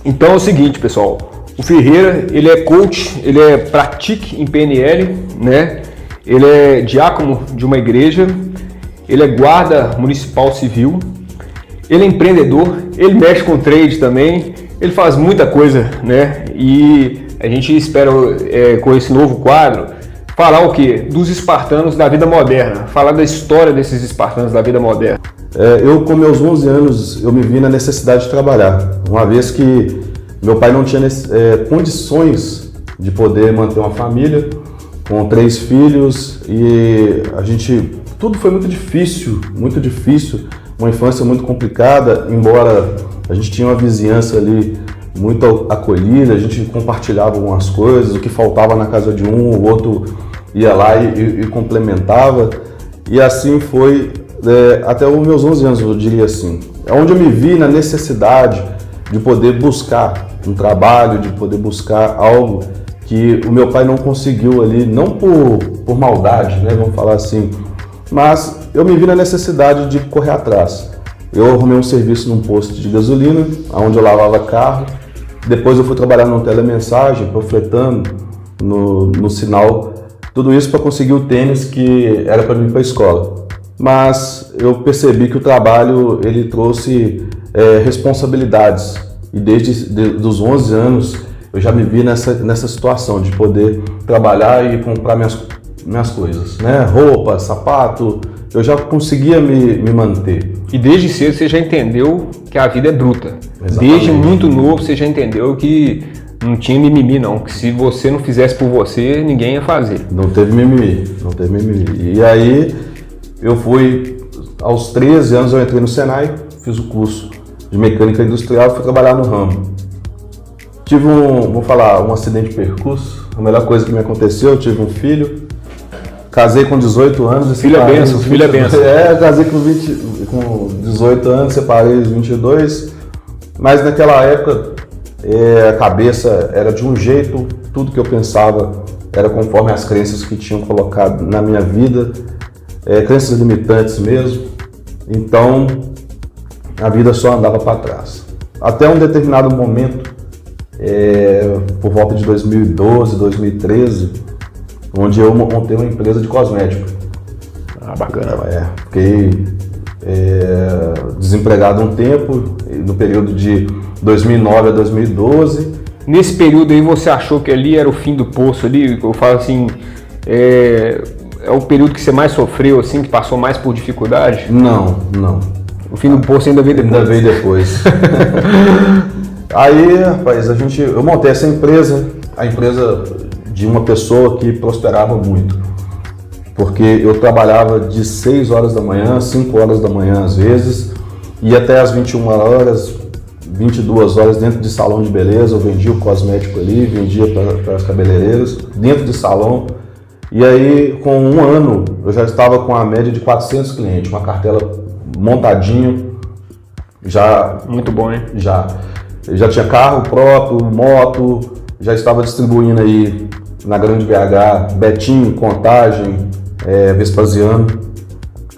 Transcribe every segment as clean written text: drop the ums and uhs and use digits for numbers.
Então é o seguinte, pessoal, o Ferreira, ele é coach, ele pratique em PNL, né? Ele é diácono de uma igreja, ele é guarda municipal civil, ele é empreendedor, ele mexe com trade também, ele faz muita coisa, né? E a gente espera com esse novo quadro falar o quê? Dos espartanos da vida moderna, falar da história desses espartanos da vida moderna. Eu, com meus 11 anos, eu me vi na necessidade de trabalhar, uma vez que meu pai não tinha condições de poder manter uma família com 3 filhos e tudo foi muito difícil, uma infância muito complicada, embora a gente tinha uma vizinhança ali muito acolhida, a gente compartilhava algumas coisas, o que faltava na casa de um, o outro ia lá e complementava, e assim foi até os meus 11 anos, eu diria assim, onde eu me vi na necessidade de poder buscar um trabalho, de poder buscar algo que o meu pai não conseguiu ali, não por maldade, né, vamos falar assim, mas eu me vi na necessidade de correr atrás. Eu arrumei um serviço num posto de gasolina, onde eu lavava carro. Depois eu fui trabalhar num telemensagem, panfletando no sinal. Tudo isso para conseguir o tênis que era para mim para a escola. Mas eu percebi que o trabalho ele trouxe responsabilidades. E desde os 11 anos eu já me vi nessa situação de poder trabalhar e comprar minhas coisas, né? Roupa, sapato, eu já conseguia me manter. E desde cedo você já entendeu que a vida é bruta. Exatamente. Desde muito novo você já entendeu que não tinha mimimi não, que se você não fizesse por você, ninguém ia fazer. Não teve mimimi. E aí eu fui, aos 13 anos eu entrei no Senai, fiz o curso de mecânica industrial e fui trabalhar no ramo. Tive um acidente de percurso, a melhor coisa que me aconteceu, eu tive um filho. Casei com 18 anos. Filho é benção, filho é benção. Casei com 18 anos, separei aos 22. Mas naquela época, a cabeça era de um jeito, tudo que eu pensava era conforme as crenças que tinham colocado na minha vida, crenças limitantes mesmo. Então, a vida só andava para trás. Até um determinado momento, por volta de 2012, 2013, onde eu montei uma empresa de cosmético. Ah, bacana. Fiquei desempregado um tempo, no período de 2009 a 2012. Nesse período aí você achou que ali era o fim do poço ali? Eu falo assim, é o período que você mais sofreu, assim, que passou mais por dificuldade? Não. O fim do poço ainda veio depois? Ainda veio depois. Aí, rapaz, eu montei essa empresa, a empresa de uma pessoa que prosperava muito, porque eu trabalhava de 6 horas da manhã, 5 horas da manhã às vezes, e até às 21 horas, 22 horas dentro de salão de beleza, eu vendia o cosmético ali, vendia para os cabeleireiros, dentro de salão, e aí com um ano eu já estava com a média de 400 clientes, uma cartela montadinha, já... Muito bom, hein? Já tinha carro próprio, moto, já estava distribuindo aí na Grande BH, Betim, Contagem, Vespasiano,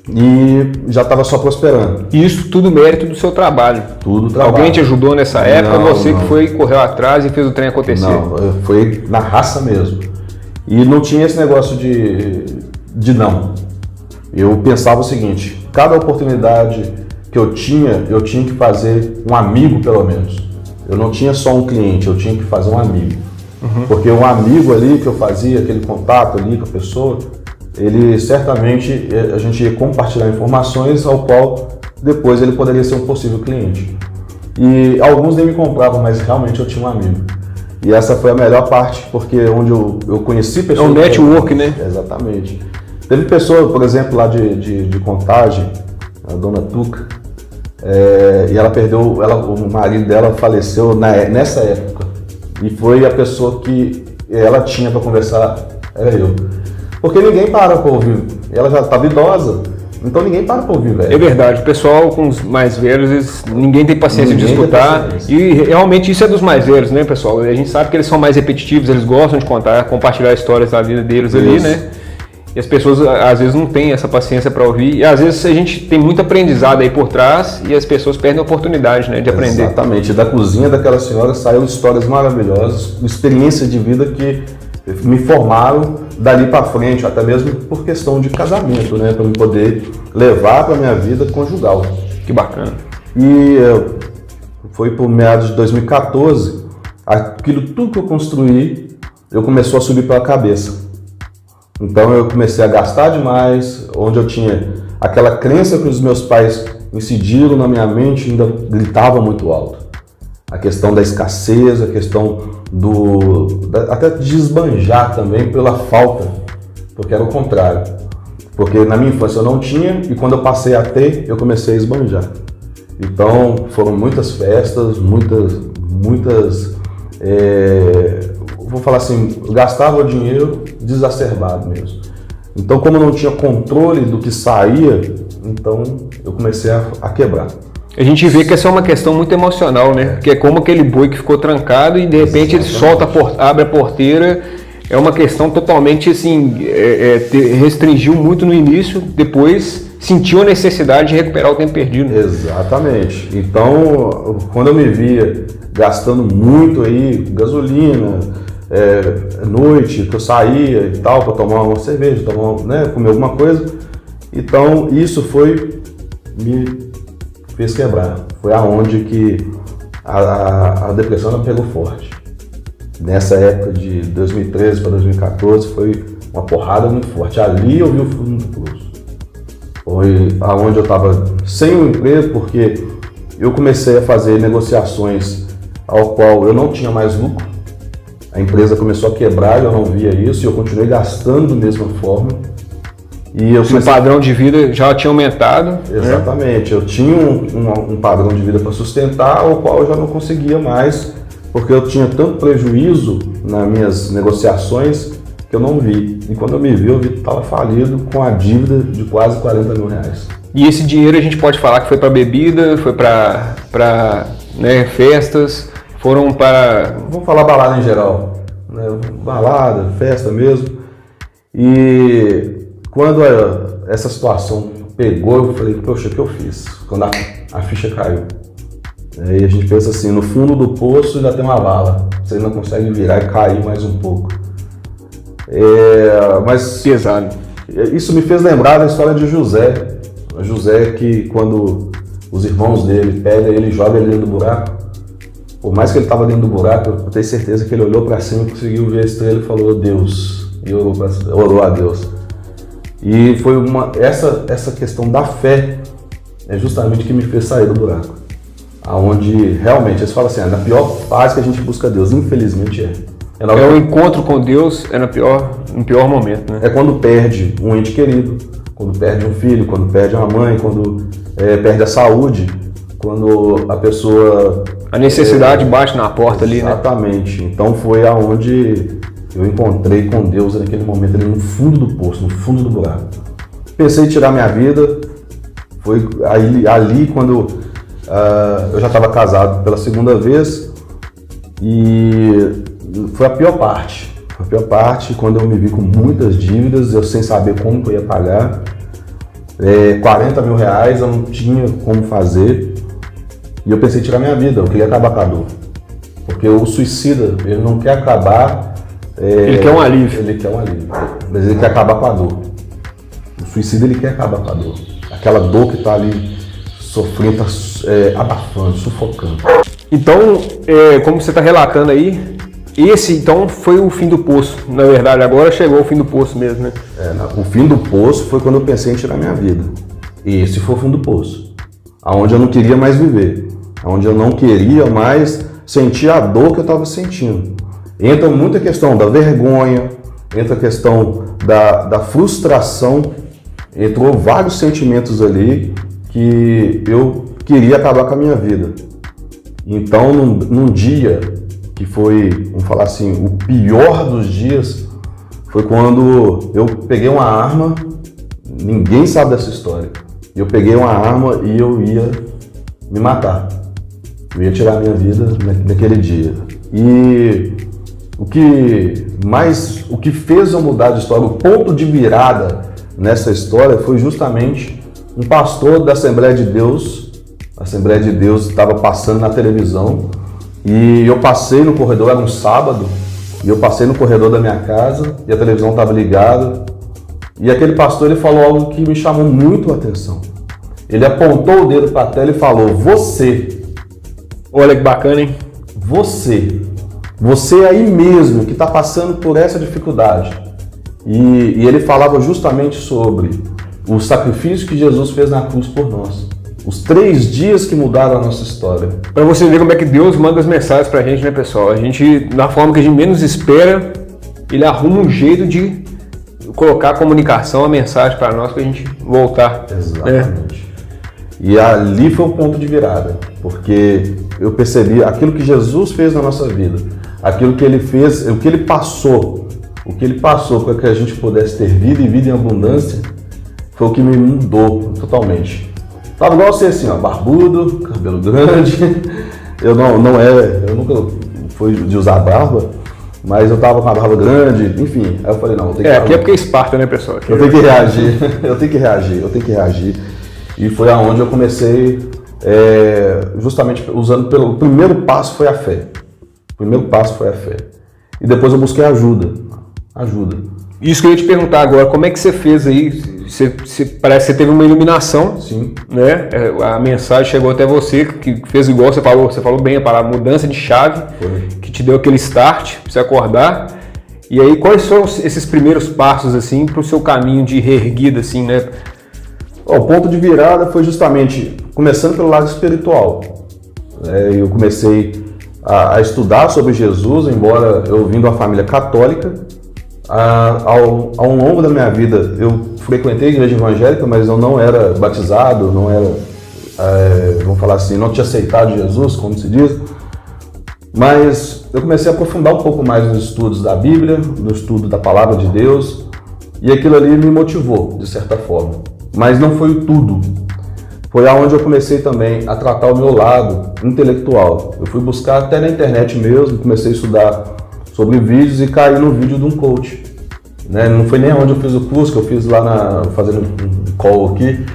e já estava só prosperando. Isso tudo mérito do seu trabalho. Tudo trabalho. Alguém te ajudou nessa época? Você que foi, correu atrás e fez o trem acontecer? Não, foi na raça mesmo. E não tinha esse negócio de não. Eu pensava o seguinte, cada oportunidade que eu tinha que fazer um amigo pelo menos. Eu não tinha só um cliente, eu tinha que fazer um amigo. Porque um amigo ali que eu fazia, aquele contato ali com a pessoa, ele certamente, a gente ia compartilhar informações ao qual depois ele poderia ser um possível cliente. E alguns nem me compravam, mas realmente eu tinha um amigo. E essa foi a melhor parte, porque onde eu conheci pessoas... É um network, né? Exatamente. Teve pessoa, por exemplo, lá de Contagem, a dona Tuca, e ela perdeu, o marido dela faleceu nessa época. E foi a pessoa que ela tinha para conversar, era eu. Porque ninguém para ouvir. Ela já estava idosa, então ninguém para ouvir, velho. É verdade, o pessoal com os mais velhos, ninguém tem paciência de escutar. E realmente isso é dos mais velhos, né, pessoal? A gente sabe que eles são mais repetitivos, eles gostam de contar, compartilhar histórias da vida deles ali, né? E as pessoas às vezes não têm essa paciência para ouvir. E às vezes a gente tem muito aprendizado aí por trás e as pessoas perdem a oportunidade, né, de aprender. Exatamente. Da cozinha daquela senhora saíram histórias maravilhosas, experiência de vida que me formaram dali para frente, até mesmo por questão de casamento, né, para eu poder levar para minha vida conjugal. Que bacana. E foi por meados de 2014, aquilo tudo que eu construí, eu começou a subir pela cabeça. Então eu comecei a gastar demais, onde eu tinha aquela crença que os meus pais incidiram na minha mente, ainda gritava muito alto. A questão da escassez, a questão até de esbanjar também pela falta, porque era o contrário. Porque na minha infância eu não tinha e quando eu passei a ter, eu comecei a esbanjar. Então foram muitas festas, vou falar assim, eu gastava o dinheiro desacerbado mesmo. Então, como eu não tinha controle do que saía, então eu comecei a quebrar. A gente vê que essa é uma questão muito emocional, né? Que é como aquele boi que ficou trancado e de repente ele solta, abre a porteira. É uma questão totalmente assim, restringiu muito no início, depois sentiu a necessidade de recuperar o tempo perdido. Exatamente. Então, quando eu me via gastando muito aí, gasolina, noite, que eu saía e tal, para tomar uma cerveja, comer alguma coisa, então isso me fez quebrar. Foi aonde que a depressão ela pegou forte. Nessa época de 2013 para 2014 foi uma porrada muito forte. Ali eu vi o fundo do poço. Foi aonde eu estava sem um emprego, porque eu comecei a fazer negociações ao qual eu não tinha mais lucro. A empresa começou a quebrar, eu não via isso e eu continuei gastando da mesma forma. E o padrão de vida já tinha aumentado. Exatamente, né? Eu tinha um padrão de vida para sustentar, o qual eu já não conseguia mais, porque eu tinha tanto prejuízo nas minhas negociações que eu não vi. E quando eu me vi, eu vi que estava falido com a dívida de quase 40 mil reais. E esse dinheiro a gente pode falar que foi para bebida, foi para festas, foram para... Vamos falar balada em geral, né? Balada, festa mesmo. E quando essa situação pegou, eu falei, poxa, o que eu fiz? Quando a ficha caiu. E a gente pensa assim, no fundo do poço ainda tem uma vala, você ainda consegue virar e cair mais um pouco. Mas pesado. Isso me fez lembrar da história de José. José que quando os irmãos dele pegam ele e jogam ele dentro do buraco, por mais que ele estava dentro do buraco, eu tenho certeza que ele olhou para cima, conseguiu ver a estrela e falou Deus, e orou a Deus. E foi essa questão da fé é justamente que me fez sair do buraco. Aonde realmente, eles falam assim, na pior fase que a gente busca Deus, infelizmente o encontro com Deus no pior momento, né? É quando perde um ente querido, quando perde um filho, quando perde uma mãe, quando perde a saúde, quando a pessoa... A necessidade bate na porta ali, né? Exatamente. Então foi aonde eu encontrei com Deus naquele momento, ali no fundo do poço, no fundo do buraco. Pensei em tirar minha vida, foi ali quando eu já estava casado pela segunda vez e foi a pior parte. A pior parte quando eu me vi com muitas dívidas, eu sem saber como eu ia pagar. 40 mil reais eu não tinha como fazer. E eu pensei em tirar minha vida, eu queria acabar com a dor. Porque o suicida, ele não quer acabar... ele quer um alívio. Ele quer um alívio, mas ele quer acabar com a dor. O suicida, ele quer acabar com a dor. Aquela dor que está ali sofrendo, abafando, sufocando. Então, como você está relatando aí, esse então foi o fim do poço. Na verdade, agora chegou o fim do poço mesmo, né? O fim do poço foi quando eu pensei em tirar minha vida. E esse foi o fim do poço. Aonde eu não queria mais viver. Onde eu não queria mais sentir a dor que eu estava sentindo. Entra muita questão da vergonha, entra a questão da frustração, entrou vários sentimentos ali que eu queria acabar com a minha vida. Então, num dia que foi, vamos falar assim, o pior dos dias, foi quando eu peguei uma arma, ninguém sabe dessa história, eu peguei uma arma e eu ia me matar. Eu ia tirar a minha vida naquele dia. E o que fez eu mudar de história, o ponto de virada nessa história foi justamente um pastor da Assembleia de Deus. A Assembleia de Deus estava passando na televisão e eu passei no corredor, era um sábado, e eu passei no corredor da minha casa e a televisão estava ligada. E aquele pastor, ele falou algo que me chamou muito a atenção. Ele apontou o dedo para a tela e falou: você. Olha que bacana, hein? Você aí mesmo que está passando por essa dificuldade. E ele falava justamente sobre o sacrifício que Jesus fez na cruz por nós. Os 3 dias que mudaram a nossa história. Para você ver como é que Deus manda as mensagens pra gente, né, pessoal? A gente, na forma que a gente menos espera, ele arruma um jeito de colocar a comunicação, a mensagem para nós, pra gente voltar. Exatamente. E ali foi o ponto de virada, porque eu percebi aquilo que Jesus fez na nossa vida, aquilo que ele fez, o que ele passou para que a gente pudesse ter vida e vida em abundância, foi o que me mudou totalmente. Tava igual você assim, ó, barbudo, cabelo grande. Eu nunca fui de usar barba, mas eu tava com a barba grande, enfim. Aí eu falei, não, eu tenho que... aqui é porque é Esparta, né, pessoal? Eu tenho que reagir. E foi aonde eu comecei, justamente usando o primeiro passo foi a fé. E depois eu busquei ajuda. Isso que eu ia te perguntar agora, como é que você fez aí? Parece que você teve uma iluminação. Sim. Né? A mensagem chegou até você, que fez igual você falou bem a palavra mudança de chave, que te deu aquele start para você acordar. E aí, quais foram esses primeiros passos assim para o seu caminho de reerguida, assim, né? O ponto de virada foi justamente começando pelo lado espiritual. Eu comecei a estudar sobre Jesus, embora eu vim de uma família católica. Ao longo da minha vida, eu frequentei a igreja evangélica, mas eu não era batizado, não era, vamos falar assim, não tinha aceitado Jesus, como se diz. Mas eu comecei a aprofundar um pouco mais nos estudos da Bíblia, no estudo da Palavra de Deus, e aquilo ali me motivou, de certa forma. Mas não foi tudo. Foi aonde eu comecei também a tratar o meu lado intelectual. Eu fui buscar até na internet mesmo, comecei a estudar sobre vídeos e caí no vídeo de um coach. Não foi nem onde eu fiz o curso, que eu fiz lá fazendo um call aqui,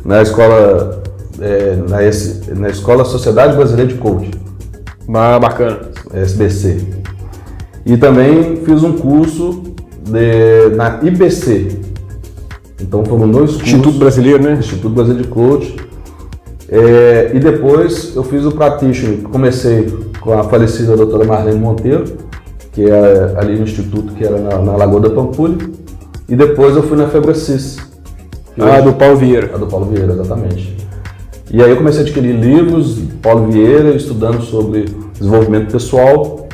na escola, na Escola Sociedade Brasileira de Coaching. Bacana. SBC. E também fiz um curso na IBC. Então foram 2 cursos. Instituto Brasileiro, né? Instituto Brasileiro de Coaching. E depois eu fiz o Practitioner. Comecei com a falecida doutora Marlene Monteiro, que é ali no Instituto, que era na Lagoa da Pampulha. E depois eu fui na Febracis. Do Paulo Vieira. A do Paulo Vieira, exatamente. E aí eu comecei a adquirir livros, Paulo Vieira, estudando sobre desenvolvimento pessoal.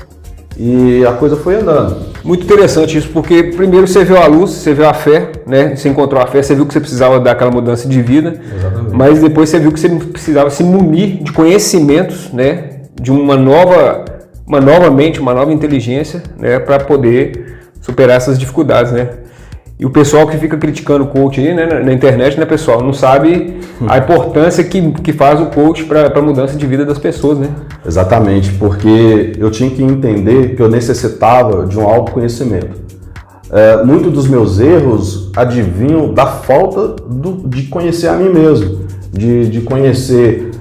E a coisa foi andando. Muito interessante isso, porque primeiro você viu a luz, você viu a fé, né? Você encontrou a fé, você viu que você precisava dar aquela mudança de vida. Exatamente. Mas depois você viu que você precisava se munir de conhecimentos, né? De uma nova mente, uma nova inteligência, né? Para poder superar essas dificuldades, né? E o pessoal que fica criticando o coach aí, né, na internet, né, pessoal, não sabe a importância que faz o coach para a mudança de vida das pessoas, né? Exatamente, porque eu tinha que entender que eu necessitava de um autoconhecimento. Muitos dos meus erros advinham da falta de conhecer a mim mesmo, de conhecer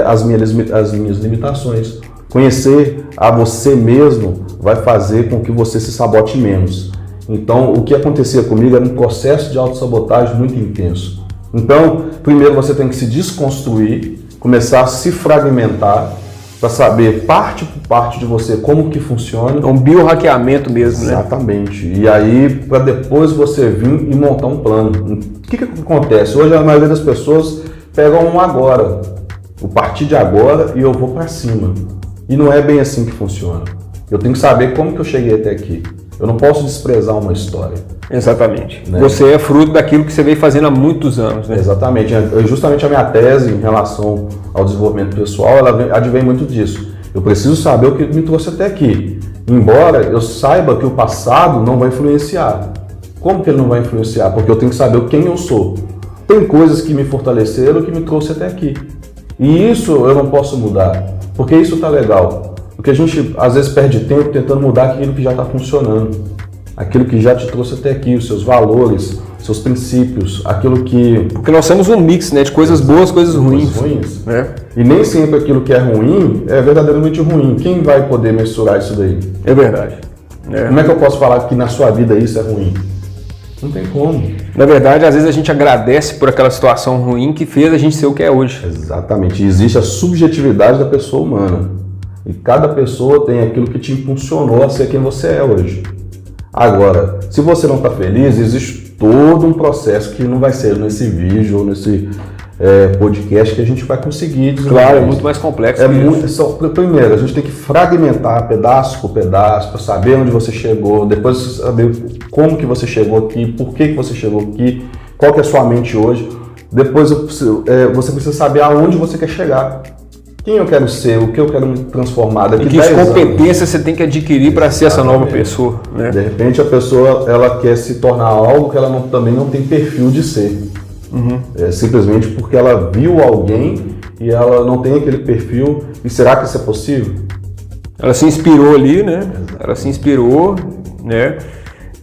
as minhas limitações. Conhecer a você mesmo vai fazer com que você se sabote menos. Então, o que acontecia comigo era um processo de autossabotagem muito intenso. Então, primeiro você tem que se desconstruir, começar a se fragmentar, para saber parte por parte de você como que funciona. É um biohackeamento mesmo, né? Exatamente. E aí, para depois você vir e montar um plano. O que acontece? Hoje a maioria das pessoas pegam um agora, o partir de agora e eu vou para cima. E não é bem assim que funciona. Eu tenho que saber como que eu cheguei até aqui. Eu não posso desprezar uma história. Exatamente. Né? Você é fruto daquilo que você veio fazendo há muitos anos, né? Exatamente. Justamente a minha tese em relação ao desenvolvimento pessoal, ela advém muito disso. Eu preciso saber o que me trouxe até aqui. Embora eu saiba que o passado não vai influenciar. Como que ele não vai influenciar? Porque eu tenho que saber quem eu sou. Tem coisas que me fortaleceram, que me trouxe até aqui. E isso eu não posso mudar. Porque isso tá legal. Porque a gente às vezes perde tempo tentando mudar aquilo que já está funcionando, aquilo que já te trouxe até aqui, os seus valores, seus princípios, aquilo que... Porque nós somos um mix, né, de coisas boas, coisas ruins. Né? E nem sempre aquilo que é ruim é verdadeiramente ruim. Quem vai poder mensurar isso daí? É verdade. Como é que eu posso falar que na sua vida isso é ruim? Não tem como. Na verdade, às vezes a gente agradece por aquela situação ruim que fez a gente ser o que é hoje. Exatamente. E existe a subjetividade da pessoa humana. E cada pessoa tem aquilo que te impulsionou a ser quem você é hoje. Agora, se você não está feliz, existe todo um processo que não vai ser nesse vídeo ou nesse podcast que a gente vai conseguir desenvolver. Claro, é muito mais complexo. Primeiro, a gente tem que fragmentar pedaço por pedaço para saber onde você chegou, depois saber como que você chegou aqui, por que você chegou aqui, qual que é a sua mente hoje. Depois você precisa saber aonde você quer chegar. Quem eu quero ser, o que eu quero me transformar daqui a 10 anos. E que competências você tem que adquirir para ser essa nova pessoa. Né? De repente a pessoa ela quer se tornar algo que ela também não tem perfil de ser. Simplesmente porque ela viu alguém e ela não tem aquele perfil. E será que isso é possível? Ela se inspirou ali, né? Ela se inspirou, né?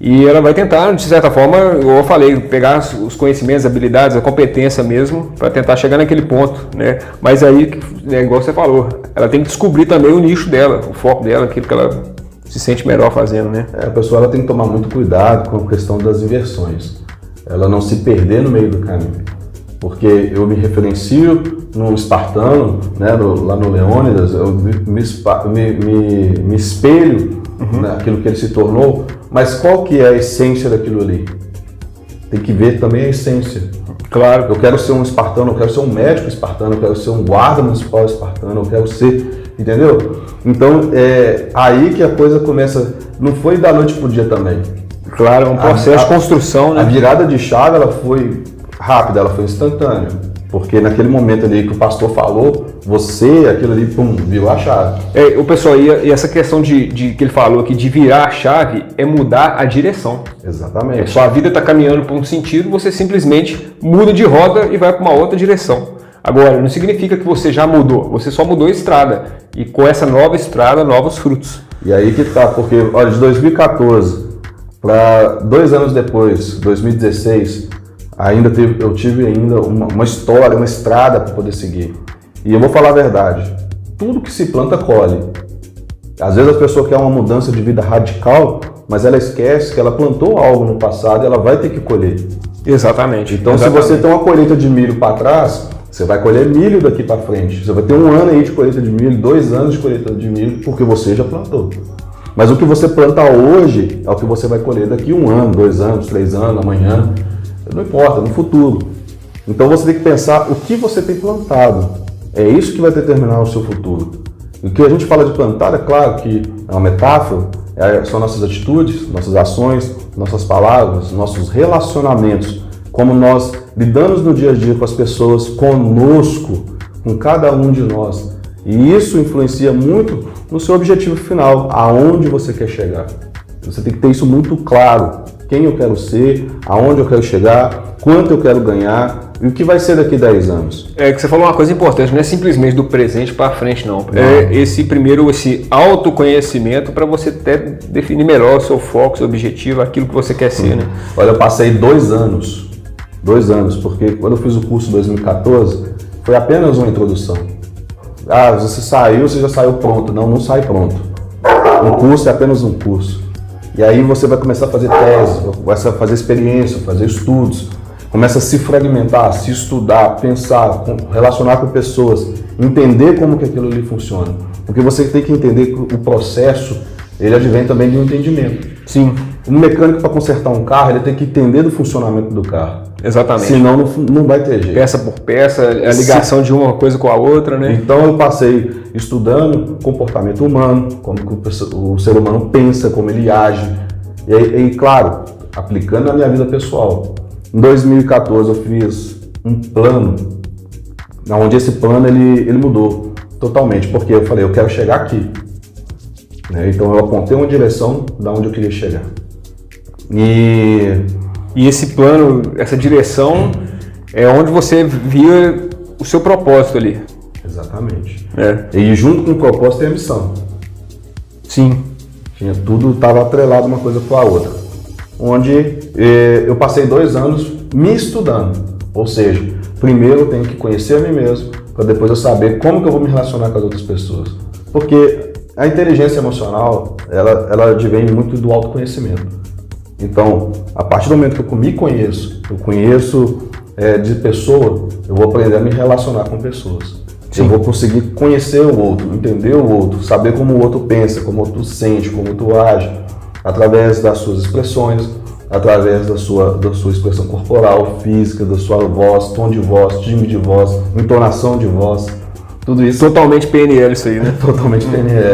E ela vai tentar, de certa forma, eu falei, pegar os conhecimentos, habilidades, a competência mesmo, para tentar chegar naquele ponto, né? Mas aí, igual você falou, ela tem que descobrir também o nicho dela, o foco dela, aquilo que ela se sente melhor fazendo, né? A pessoa ela tem que tomar muito cuidado com a questão das inversões. Ela não se perder no meio do caminho. Porque eu me referencio no espartano, né, lá no Leônidas, eu me espelho naquilo que ele se tornou, mas qual que é a essência daquilo ali? Tem que ver também a essência. Claro, eu quero ser um espartano, eu quero ser um médico espartano, eu quero ser um guarda municipal espartano, eu quero ser, entendeu? Então, é aí que a coisa começa, não foi da noite pro dia também. Claro, é um processo de construção, né? A virada de chave, ela foi rápida, ela foi instantânea. Porque naquele momento ali que o pastor falou, aquilo ali, pum, virou a chave. O pessoal, e essa questão de que ele falou aqui, de virar a chave, é mudar a direção. Exatamente. Sua vida está caminhando para um sentido, você simplesmente muda de roda e vai para uma outra direção. Agora, não significa que você já mudou, você só mudou a estrada. E com essa nova estrada, novos frutos. E aí que tá, porque, olha, de 2014 para 2 anos depois, 2016, eu tive ainda uma história, uma estrada para poder seguir. E eu vou falar a verdade, tudo que se planta colhe. Às vezes a pessoa quer uma mudança de vida radical, mas ela esquece que ela plantou algo no passado e ela vai ter que colher. Exatamente. Então, se você tem uma colheita de milho para trás, você vai colher milho daqui para frente. Você vai ter 1 ano aí de colheita de milho, 2 anos de colheita de milho, porque você já plantou. Mas o que você planta hoje é o que você vai colher daqui 1 ano, 2 anos, 3 anos, amanhã. Não importa, no futuro. Então você tem que pensar o que você tem plantado. É isso que vai determinar o seu futuro. E o que a gente fala de plantar, é claro que é uma metáfora, são nossas atitudes, nossas ações, nossas palavras, nossos relacionamentos, como nós lidamos no dia a dia com as pessoas, conosco, com cada um de nós. E isso influencia muito no seu objetivo final, aonde você quer chegar. Você tem que ter isso muito claro. Quem eu quero ser, aonde eu quero chegar, quanto eu quero ganhar e o que vai ser daqui a 10 anos. É que você falou uma coisa importante, não é simplesmente do presente para frente, não. É esse autoconhecimento para você até definir melhor o seu foco, seu objetivo, aquilo que você quer ser, né? Olha, eu passei 2 anos, porque quando eu fiz o curso em 2014, foi apenas uma introdução. Você saiu, você já saiu pronto. Não sai pronto. Um curso é apenas um curso. E aí você vai começar a fazer tese, começa a fazer experiência, fazer estudos, começa a se fragmentar, se estudar, pensar, relacionar com pessoas, entender como que aquilo ali funciona. Porque você tem que entender que o processo, ele advém também de um entendimento. Sim. Um mecânico, para consertar um carro, ele tem que entender do funcionamento do carro. Exatamente. Senão não vai ter jeito. Peça por peça, a ligação de uma coisa com a outra, né? Então eu passei estudando comportamento humano, como que o ser humano pensa, como ele age. E claro, aplicando na minha vida pessoal. Em 2014 eu fiz um plano, onde esse plano ele mudou totalmente, porque eu falei, eu quero chegar aqui. Então eu apontei uma direção da onde eu queria chegar. E esse plano, essa direção, é onde você via o seu propósito ali. Exatamente. E junto com o propósito tem a missão. Sim. Tudo estava atrelado uma coisa com a outra. Onde eu passei 2 anos me estudando. Ou seja, primeiro eu tenho que conhecer a mim mesmo, para depois eu saber como que eu vou me relacionar com as outras pessoas. Porque a inteligência emocional, ela advém muito do autoconhecimento. Então, a partir do momento que eu me conheço, eu conheço de pessoa, eu vou aprender a me relacionar com pessoas. Sim. Eu vou conseguir conhecer o outro, entender o outro, saber como o outro pensa, como o outro sente, como o outro age, através das suas expressões, através da sua expressão corporal, física, da sua voz, tom de voz, timbre de voz, entonação de voz, tudo isso. Totalmente PNL isso aí, né? Totalmente PNL.